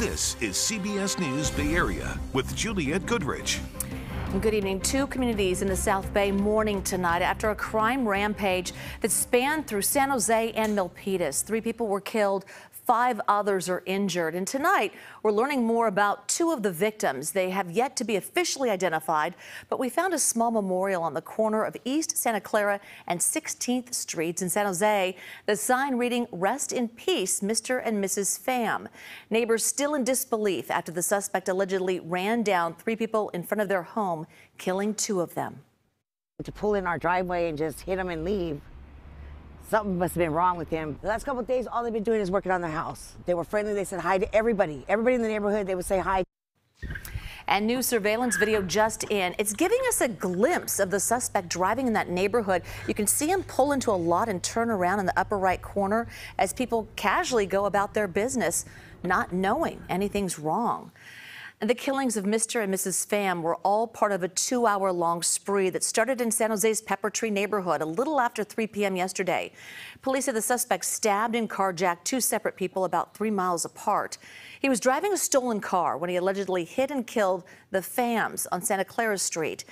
This is CBS News Bay Area with Juliette Goodrich. Good evening. Two communities in the South Bay mourning tonight after a crime rampage that spanned through San Jose and Milpitas. 3 people were killed, 5 others are injured. And tonight, we're learning more about 2 of the victims. They have yet to be officially identified, but we found a small memorial on the corner of East Santa Clara and 16th Streets in San Jose. The sign reading, "Rest in peace, Mr. and Mrs. Pham." Neighbors still in disbelief after the suspect allegedly ran down 3 people in front of their home, killing 2 of them. To pull in our driveway and just hit him and leave. Something must have been wrong with him. The last couple of days, all they've been doing is working on the house. They were friendly. They said hi to everybody. Everybody in the neighborhood, they would say hi. And new surveillance video just in. It's giving us a glimpse of the suspect driving in that neighborhood. You can see him pull into a lot and turn around in the upper right corner as people casually go about their business, not knowing anything's wrong. And the killings of Mr. and Mrs. Pham were all part of a 2-hour-long spree that started in San Jose's Pepper Tree neighborhood a little after 3 p.m. yesterday. Police say the suspect stabbed and carjacked 2 separate people about 3 miles apart. He was driving a stolen car when he allegedly hit and killed the Phams on Santa Clara Street.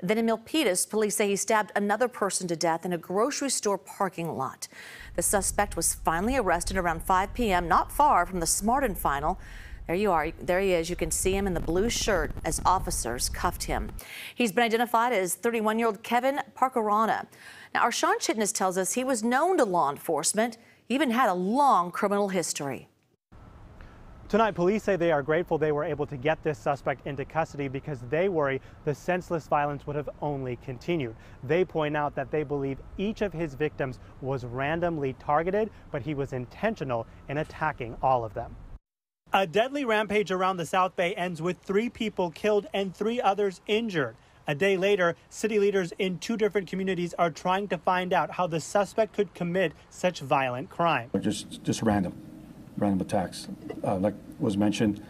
Then in Milpitas, police say he stabbed another person to death in a grocery store parking lot. The suspect was finally arrested around 5 p.m., not far from the Smart and Final. There you are. There he is. You can see him in the blue shirt as officers cuffed him. He's been identified as 31-year-old Kevin Parkerana. Now, our Sean Chitness tells us he was known to law enforcement. He even had a long criminal history. Tonight, police say they are grateful they were able to get this suspect into custody because they worry the senseless violence would have only continued. They point out that they believe each of his victims was randomly targeted, but he was intentional in attacking all of them. A deadly rampage around the South Bay ends with 3 people killed and 3 others injured. A day later, city leaders in 2 different communities are trying to find out how the suspect could commit such violent crime. Just random attacks, like was mentioned,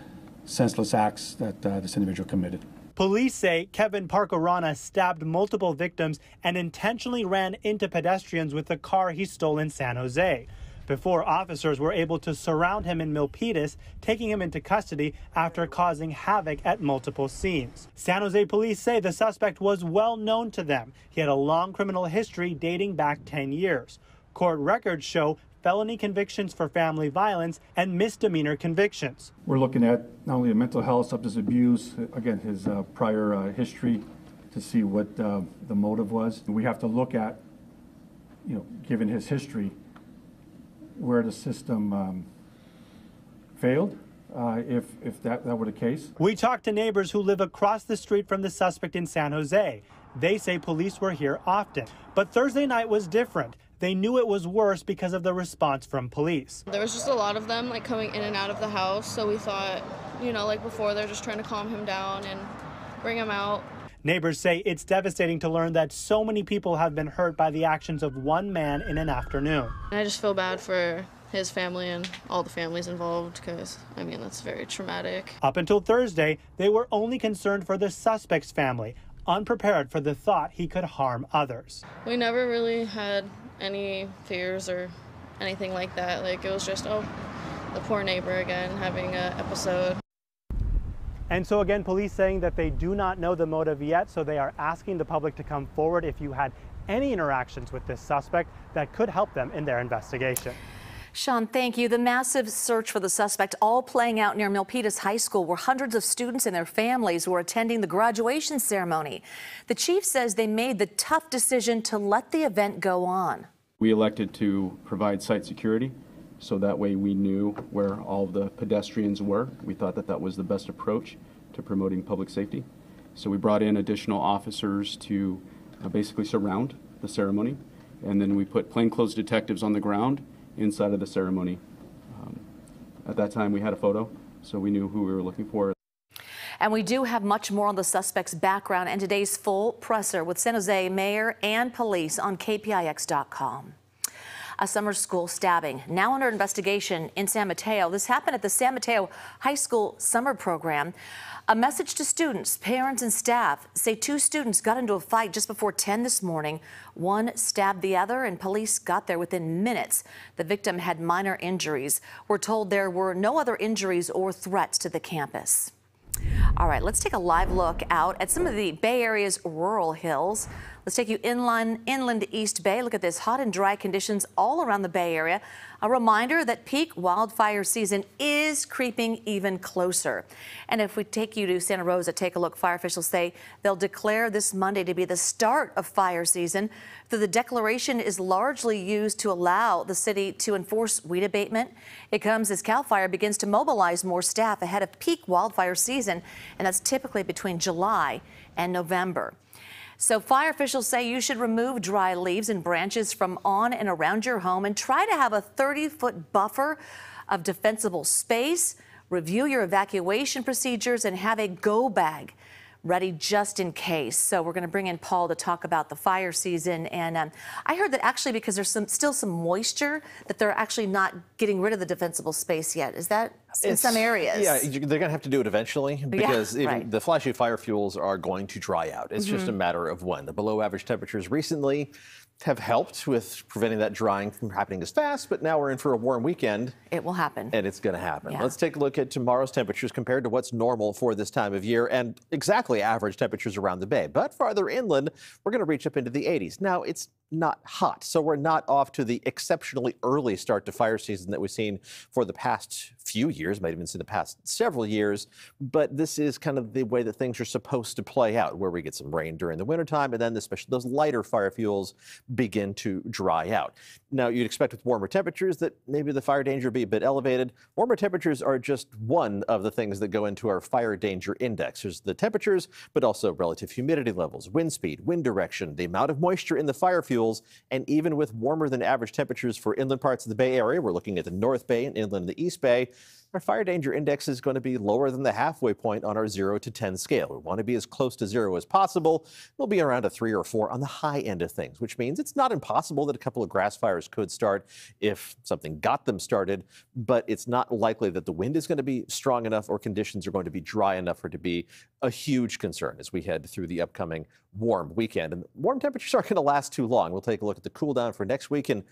senseless acts that this individual committed. Police say Kevin Parkerana stabbed multiple victims and intentionally ran into pedestrians with the car he stole in San Jose. Before officers were able to surround him in Milpitas, taking him into custody after causing havoc at multiple scenes. San Jose police say the suspect was well known to them. He had a long criminal history dating back 10 years. Court records show felony convictions for family violence and misdemeanor convictions. We're looking at not only mental health, substance abuse, again, his prior history to see what the motive was. We have to look at, given his history, where the system failed, if that were the case. We talked to neighbors who live across the street from the suspect in San Jose. They say police were here often, but Thursday night was different. They knew it was worse because of the response from police. There was just a lot of them coming in and out of the house, so we thought, before they're just trying to calm him down and bring him out. Neighbors say it's devastating to learn that so many people have been hurt by the actions of one man in an afternoon. I just feel bad for his family and all the families involved because, that's very traumatic. Up until Thursday, they were only concerned for the suspect's family, unprepared for the thought he could harm others. We never really had any fears or anything like that. It was just, the poor neighbor again having an episode. And so again, police saying that they do not know the motive yet, so they are asking the public to come forward if you had any interactions with this suspect that could help them in their investigation. Sean, thank you. The massive search for the suspect all playing out near Milpitas High School, where hundreds of students and their families were attending the graduation ceremony. The chief says they made the tough decision to let the event go on. We elected to provide site security, so that way we knew where all the pedestrians were. We thought that that was the best approach to promoting public safety. So we brought in additional officers to basically surround the ceremony, and then we put plainclothes detectives on the ground inside of the ceremony. At that time we had a photo, so we knew who we were looking for. And we do have much more on the suspect's background and today's full presser with San Jose mayor and police on KPIX.com. a summer school stabbing. Now under investigation in San Mateo. This happened at the San Mateo High School summer program. A message to students, parents, and staff say 2 students got into a fight just before 10 this morning. One stabbed the other, and police got there within minutes. The victim had minor injuries. We're told there were no other injuries or threats to the campus. All right, let's take a live look out at some of the Bay Area's rural hills. Let's take you inland to East Bay. Look at this, hot and dry conditions all around the Bay Area. A reminder that peak wildfire season is creeping even closer. And if we take you to Santa Rosa, take a look. Fire officials say they'll declare this Monday to be the start of fire season. The declaration is largely used to allow the city to enforce weed abatement. It comes as CAL FIRE begins to mobilize more staff ahead of peak wildfire season, and that's typically between July and November. So fire officials say you should remove dry leaves and branches from on and around your home and try to have a 30-foot buffer of defensible space. Review your evacuation procedures and have a go bag ready just in case. So we're going to bring in Paul to talk about the fire season. And I heard that actually because there's still some moisture that they're actually not getting rid of the defensible space yet. Is that in some areas? Yeah, they're going to have to do it eventually because even the flashy fire fuels are going to dry out. It's just a matter of when. The below average temperatures recently have helped with preventing that drying from happening as fast, but now we're in for a warm weekend. It will happen. And it's going to happen. Yeah. Let's take a look at tomorrow's temperatures compared to what's normal for this time of year and exactly average temperatures around the Bay. But farther inland, we're going to reach up into the 80s. Now, it's not hot, so we're not off to the exceptionally early start to fire season that we've seen for the past few years, might even say the past several years, but this is kind of the way that things are supposed to play out, where we get some rain during the wintertime, and then especially those lighter fire fuels begin to dry out. Now, you'd expect with warmer temperatures that maybe the fire danger would be a bit elevated. Warmer temperatures are just one of the things that go into our fire danger index. There's the temperatures, but also relative humidity levels, wind speed, wind direction, the amount of moisture in the fire fuels, and even with warmer than average temperatures for inland parts of the Bay Area, we're looking at the North Bay and inland the East Bay, our fire danger index is going to be lower than the halfway point on our 0 to 10 scale. We want to be as close to 0 as possible. We'll be around a 3 or 4 on the high end of things, which means it's not impossible that a couple of grass fires could start if something got them started, but it's not likely that the wind is going to be strong enough or conditions are going to be dry enough for it to be a huge concern as we head through the upcoming warm weekend. And warm temperatures aren't going to last too long. We'll take a look at the cool down for next week and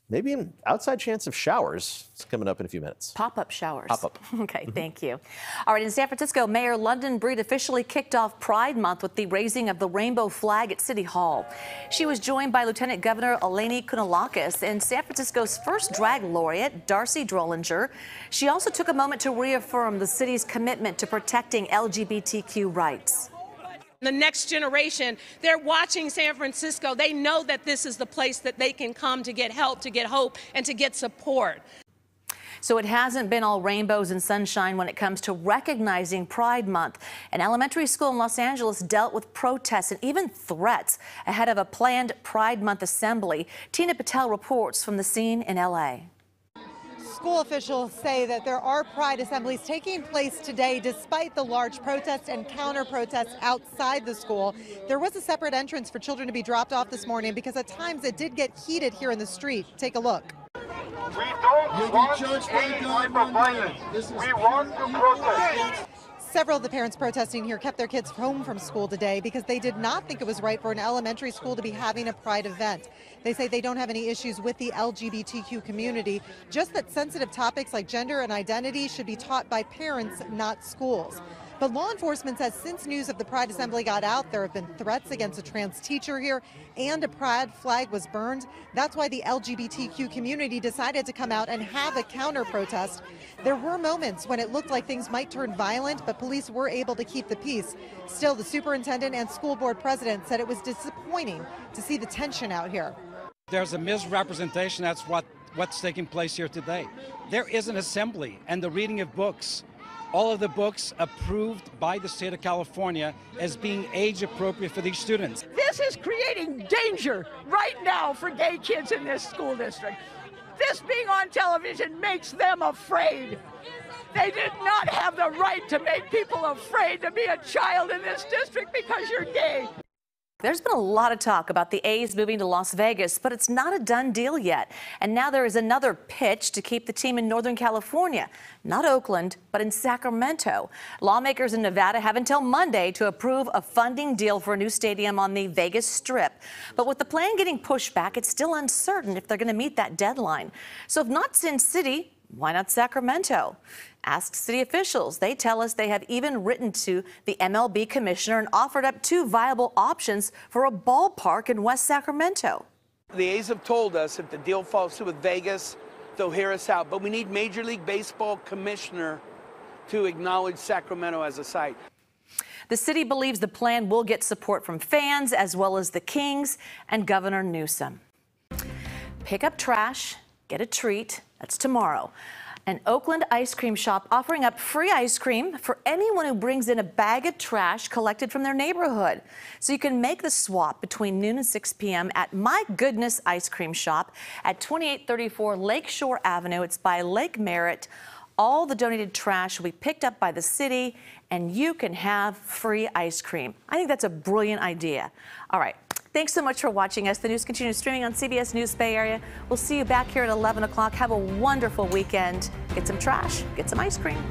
maybe an outside chance of showers. It's coming up in a few minutes. Pop-up showers. Pop-up. Okay, thank you. All right, in San Francisco, Mayor London Breed officially kicked off Pride Month with the raising of the rainbow flag at City Hall. She was joined by Lieutenant Governor Eleni Kounalakis and San Francisco's first drag laureate, Darcy Drollinger. She also took a moment to reaffirm the city's commitment to protecting LGBTQ rights. The next generation, they're watching San Francisco. They know that this is the place that they can come to get help, to get hope, and to get support. So it hasn't been all rainbows and sunshine when it comes to recognizing Pride Month. An elementary school in Los Angeles dealt with protests and even threats ahead of a planned Pride Month assembly. Tina Patel reports from the scene in L.A. School officials say that there are pride assemblies taking place today despite the large protests and counter-protests outside the school. There was a separate entrance for children to be dropped off this morning because at times it did get heated here in the street. Take a look. We don't want any type of violence. We want to protest. Several of the parents protesting here kept their kids home from school today because they did not think it was right for an elementary school to be having a pride event. They say they don't have any issues with the LGBTQ community, just that sensitive topics like gender and identity should be taught by parents, not schools. But law enforcement says since news of the Pride Assembly got out, there have been threats against a trans teacher here and a pride flag was burned. That's why the LGBTQ community decided to come out and have a counter protest. There were moments when it looked like things might turn violent, but police were able to keep the peace. Still, the superintendent and school board president said it was disappointing to see the tension out here. There's a misrepresentation. That's what's taking place here today. There is an assembly and the reading of books. All of the books approved by the state of California as being age appropriate for these students. This is creating danger right now for gay kids in this school district. This being on television makes them afraid. They did not have the right to make people afraid to be a child in this district because you're gay. There's been a lot of talk about the A's moving to Las Vegas, but it's not a done deal yet. And now there is another pitch to keep the team in Northern California, not Oakland, but in Sacramento. Lawmakers in Nevada have until Monday to approve a funding deal for a new stadium on the Vegas Strip. But with the plan getting pushed back, it's still uncertain if they're going to meet that deadline. So if not Sin City, why not Sacramento? Ask city officials. They tell us they have even written to the MLB commissioner and offered up 2 viable options for a ballpark in West Sacramento. The A's have told us if the deal falls through with Vegas, they'll hear us out. But we need Major League Baseball commissioner to acknowledge Sacramento as a site. The city believes the plan will get support from fans as well as the Kings and Governor Newsom. Pick up trash, get a treat. That's tomorrow. An Oakland ice cream shop offering up free ice cream for anyone who brings in a bag of trash collected from their neighborhood. So you can make the swap between noon and 6 p.m. at My Goodness Ice Cream Shop at 2834 Lakeshore Avenue. It's by Lake Merritt. All the donated trash will be picked up by the city, and you can have free ice cream. I think that's a brilliant idea. All right. Thanks so much for watching us. The news continues streaming on CBS News Bay Area. We'll see you back here at 11 o'clock. Have a wonderful weekend. Get some trash, get some ice cream.